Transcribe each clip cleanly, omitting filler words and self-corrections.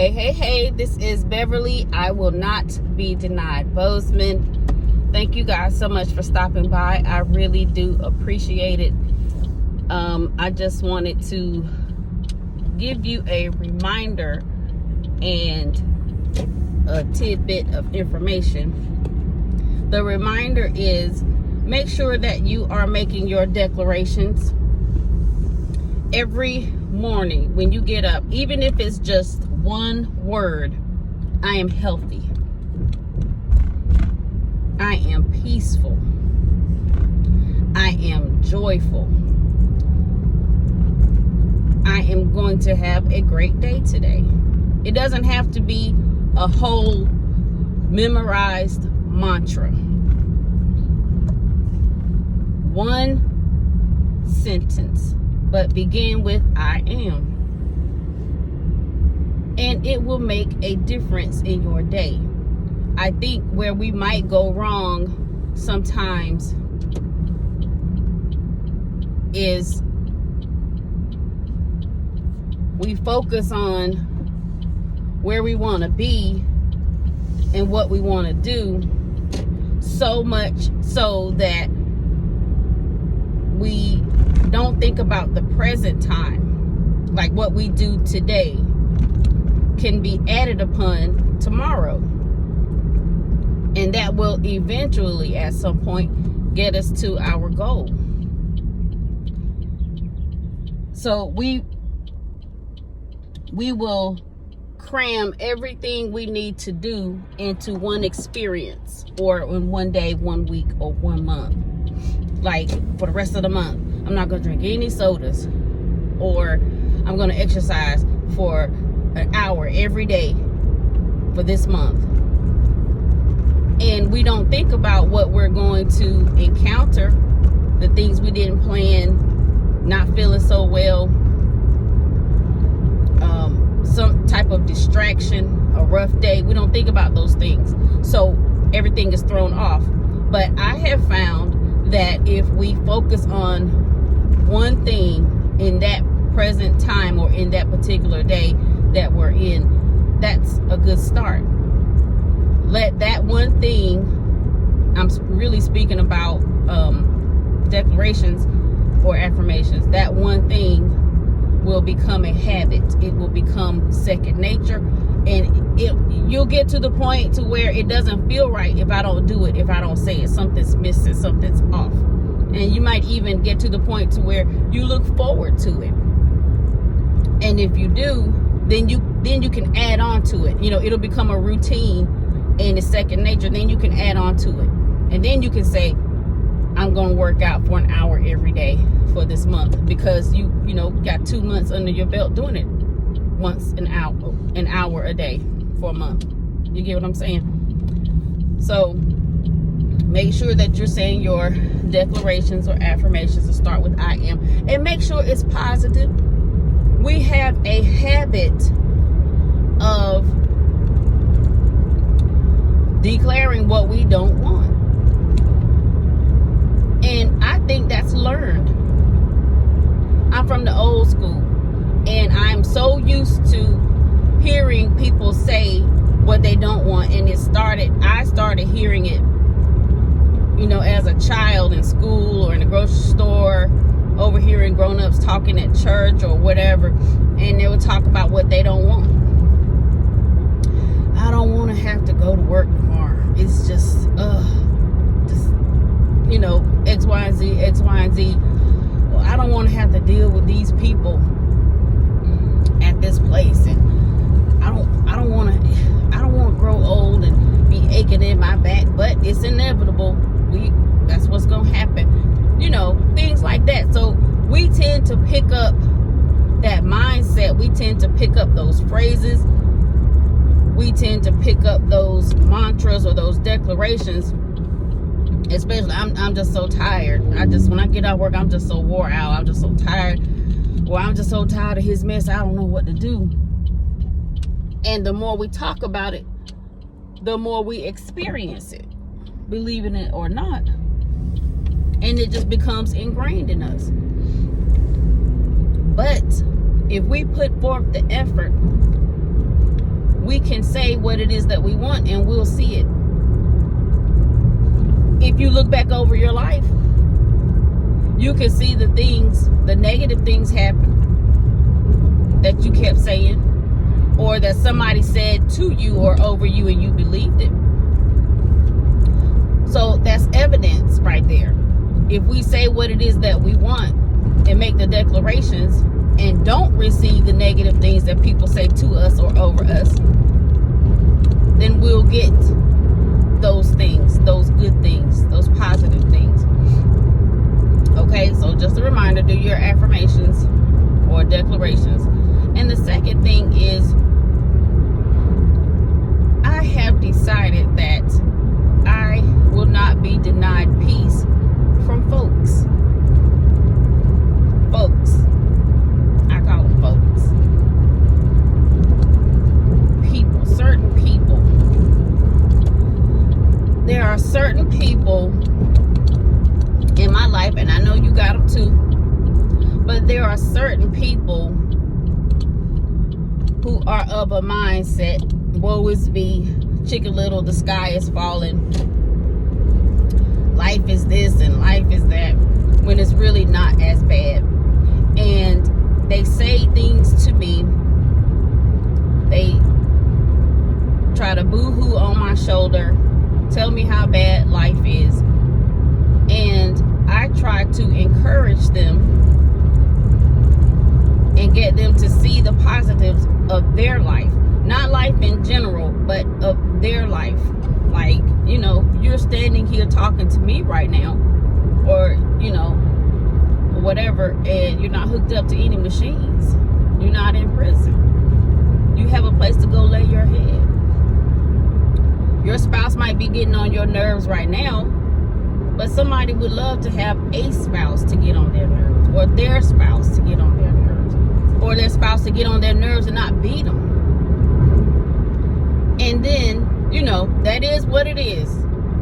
Hey, this is Beverly. I will not be denied. Bozeman, thank you guys so much for stopping by. I really do appreciate it. I just wanted to give you a reminder and a tidbit of information. The reminder is make sure that you are making your declarations every morning when you get up, even if it's just one word. I am healthy. I am peaceful. I am joyful. I am going to have a great day today. It doesn't have to be a whole memorized mantra. One sentence, but begin with I am. And it will make a difference in your day. I think where we might go wrong sometimes is we focus on where we want to be and what we want to do so much so that we don't think about the present time. Like what we do today can be added upon tomorrow, and that will eventually at some point get us to our goal. So we will cram everything we need to do into one experience, or in one day, 1 week, or 1 month. Like for the rest of the month, I'm not going to drink any sodas, or I'm going to exercise for an hour every day for this month. And we don't think about what we're going to encounter, the things we didn't plan, not feeling so well, some type of distraction, a rough day. We don't think about those things. So everything is thrown off. But I have found that if we focus on one thing in that present time or in that particular day that we're in, that's a good start. Let that one thing, I'm really speaking about declarations or affirmations, that one thing will become a habit. It will become second nature, and you'll get to the point to where it doesn't feel right if I don't do it, if I don't say it. Something's missing, something's off. And you might even get to the point to where you look forward to it. And if you do, then you can add on to it. It'll become a routine and it's second nature. Then you can add on to it. And then you can say, I'm going to work out for an hour every day for this month, because you got 2 months under your belt doing it once an hour a day for a month. You get what I'm saying? So make sure that you're saying your declarations or affirmations to start with I am, and make sure it's positive. We have a habit of declaring what we don't want. And I think that's learned. I'm from the old school, and I'm so used to hearing people say what they don't want. And I started hearing it, as a child in school or in the grocery store, overhearing grown-ups talking at church or whatever, and they would talk about what they don't want. I don't want to have to go to work tomorrow. It's just X, Y, and Z. Well, I don't want to have to deal with these people at this place, and I don't want to grow old and be aching in my back, but it's inevitable. That's what's going to happen. Things like that. So we tend to pick up that mindset. We tend to pick up those phrases. We tend to pick up those mantras or those declarations. Especially, I'm just so tired. When I get out of work, I'm just so wore out. I'm just so tired. Well, I'm just so tired of his mess. I don't know what to do. And the more we talk about it, the more we experience it, believing it or not. And it just becomes ingrained in us. But if we put forth the effort we can say what it is that we want and we'll see it. If you look back over your life, you can see the negative things happen that you kept saying, or that somebody said to you or over you and you believed it. So that's evidence right there. If we say what it is that we want and make the declarations and don't receive the negative things that people say to us or over us, then we'll get those things, those good things, those positive things. Okay, so just a reminder, do your affirmations or declarations. And the second thing is, I have decided that I will not be denied peace from folks. Folks. I call them folks. People, certain people. There are certain people in my life, and I know you got them too, but there are certain people who are of a mindset, woe is me, Chicken Little, the sky is falling, life is this and life is that, when it's really not as bad. And they say things to me, they try to boo-hoo on my shoulder, tell me how bad life is, and I try to encourage them and get them to see the positives of their life. Not life in general, but of their life. Like, you know, you're standing here talking to me right now, or, you know, whatever, and you're not hooked up to any machines. You're not in prison. You have a place to go lay your head. Your spouse might be getting on your nerves right now, but somebody would love to have a spouse to get on their nerves, or their spouse to get on their nerves, or their spouse to get on their nerves and not beat them. And then, you know, that is what it is.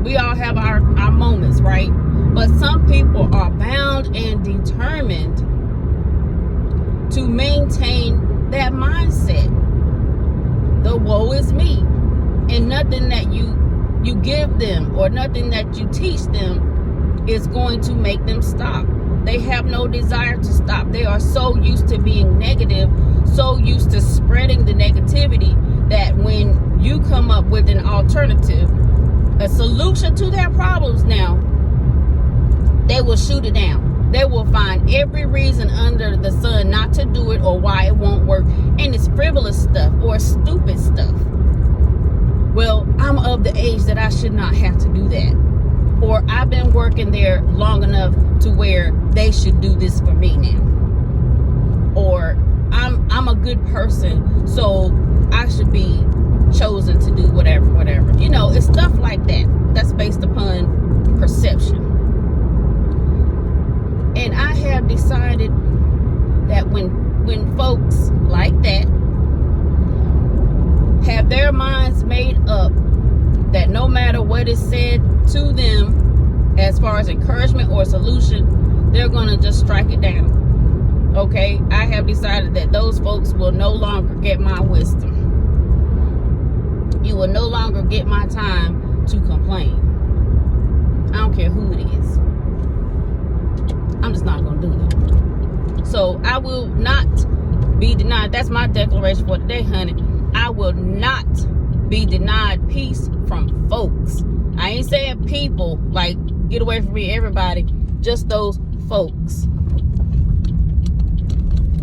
We all have our moments, right? But some people are bound and determined to maintain that mindset. The woe is me. And nothing that you give them or nothing that you teach them is going to make them stop. They have no desire to stop. They are so used to being negative, so used to spreading the negativity, that when you come up with an alternative, a solution to their problems now, they will shoot it down. They will find every reason under the sun not to do it or why it won't work. And it's frivolous stuff or stupid stuff. Well, I'm of the age that I should not have to do that. Or I've been working there long enough to where they should do this for me now. Or I'm a good person, so I should be chosen to do whatever. You know, it's stuff like that. That's based upon perception. And I have decided that when folks like that have their minds made up that no matter what is said to them as far as encouragement or solution, they're going to just strike it down. Okay? I have decided that those folks will no longer get my wisdom. You will no longer get my time to complain. I don't care who it is. I'm just not going to do it. So I will not be denied. That's my declaration for today, honey. I will not be denied peace from folks. I ain't saying people, like, get away from me, everybody. Just those folks.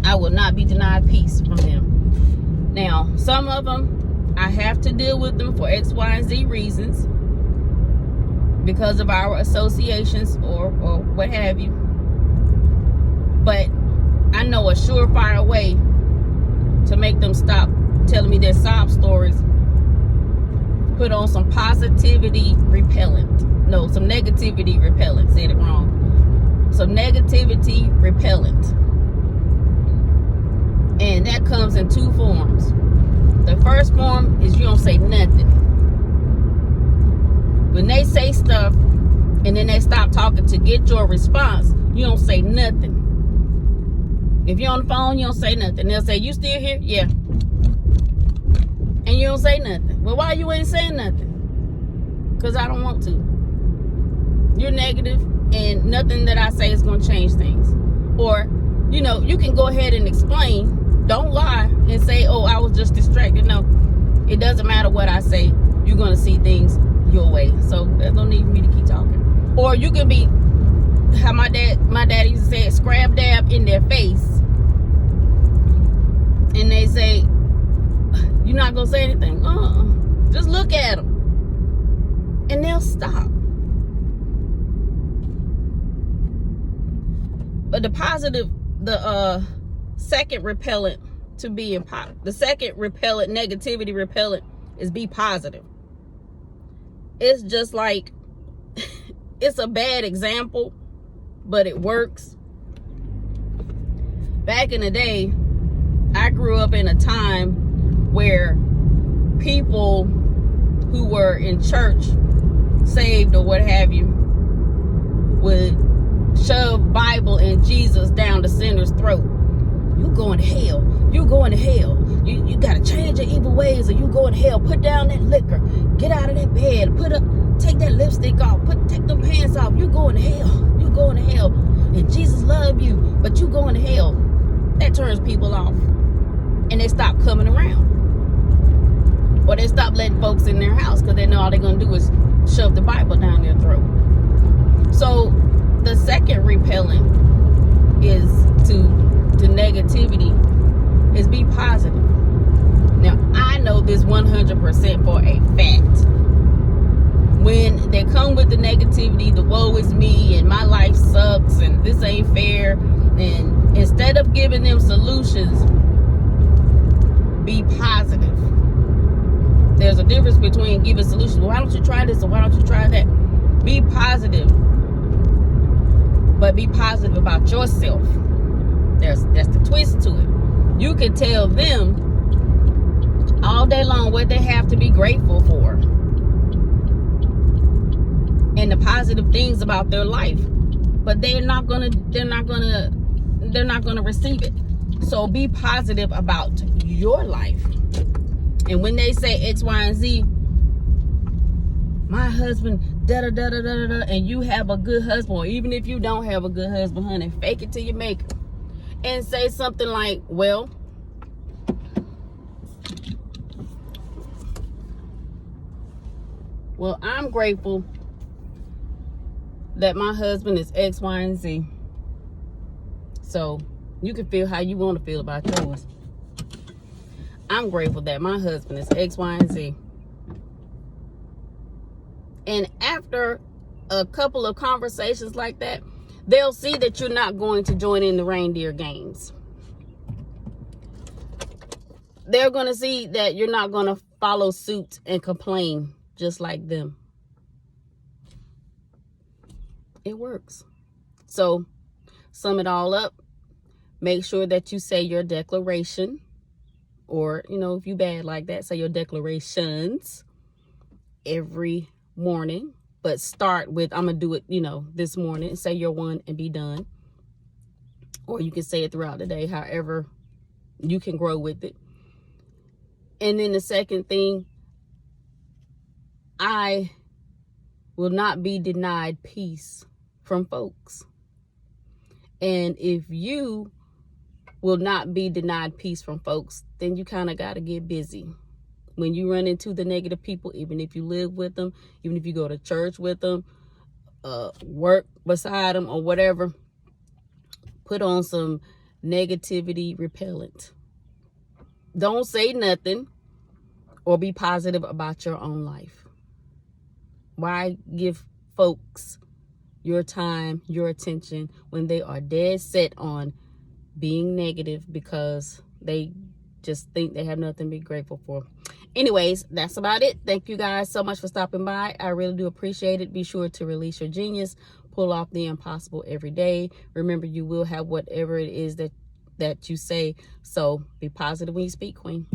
I will not be denied peace from them. Now, some of them, I have to deal with them for X, Y, and Z reasons. Because of our associations or what have you. But I know a surefire way to make them stop telling me their sob stories. Put on some positivity repellent. No, some negativity repellent. Said it wrong. Some negativity repellent. And that comes in two forms. The first form is you don't say nothing. When they say stuff and then they stop talking to get your response, you don't say nothing. If you're on the phone, you don't say nothing. They'll say, you still here? Yeah. And you you don't say nothing. Well, why you ain't saying nothing? Because I don't want to. You're negative, and nothing that I say is going to change things. Or, you know, you can go ahead and explain. Don't lie and say, oh, I was just distracted. No, it doesn't matter what I say. You're going to see things your way. So there's no need for me to keep talking. Or you can be, how my dad used to say, scrab dab in their face. And they say, you're not going to say anything. Just look at them. And they'll stop. But the second repellent to be in the second repellent, negativity repellent, is be positive. It's just like, it's a bad example, but it works. Back in the day, I grew up in a time where people who were in church, saved or what have you, would shove Bible and Jesus down the sinner's throat. You going to hell. You going to hell. You got to change your evil ways or you going to hell. Put down that liquor. Get out of that bed. Take that lipstick off. Take them pants off. You going to hell. You going to hell. And Jesus love you, but you going to hell. That turns people off. And they stop coming around. Or they stop letting folks in their house because they know all they're going to do is shove the Bible down their throat. So the second repellent is to negativity is be positive. Now, I know this 100% for a fact. When they come with the negativity, the woe is me and my life sucks and this ain't fair, and instead of giving them solutions, be positive. There's a difference between giving solutions. Why don't you try this or why don't you try that? Be positive. But be positive about yourself. That's the twist to it. You can tell them all day long what they have to be grateful for and the positive things about their life, but they're not gonna receive it. So be positive about your life. And when they say X, Y, and Z, my husband, and you have a good husband, or even if you don't have a good husband, honey, fake it till you make it. And say something like, well, I'm grateful that my husband is X, Y, and Z. So you can feel how you want to feel about yours. I'm grateful that my husband is X, Y, and Z. And after a couple of conversations like that, they'll see that you're not going to join in the reindeer games. They're going to see that you're not going to follow suit and complain just like them. It works. So, sum it all up. Make sure that you say your declaration. Or, if you bad like that, say your declarations every morning. But start with, I'm going to do it, this morning. Say your one and be done. Or you can say it throughout the day, however you can grow with it. And then the second thing, I will not be denied peace from folks. And if you will not be denied peace from folks, then you kind of got to get busy. When you run into the negative people, even if you live with them, even if you go to church with them, work beside them or whatever, put on some negativity repellent. Don't say nothing or be positive about your own life. Why give folks your time, your attention when they are dead set on being negative because they just think they have nothing to be grateful for? Anyways, that's about it. Thank you guys so much for stopping by. I really do appreciate it. Be sure to release your genius. Pull off the impossible every day. Remember, you will have whatever it is that you say. So be positive when you speak, Queen.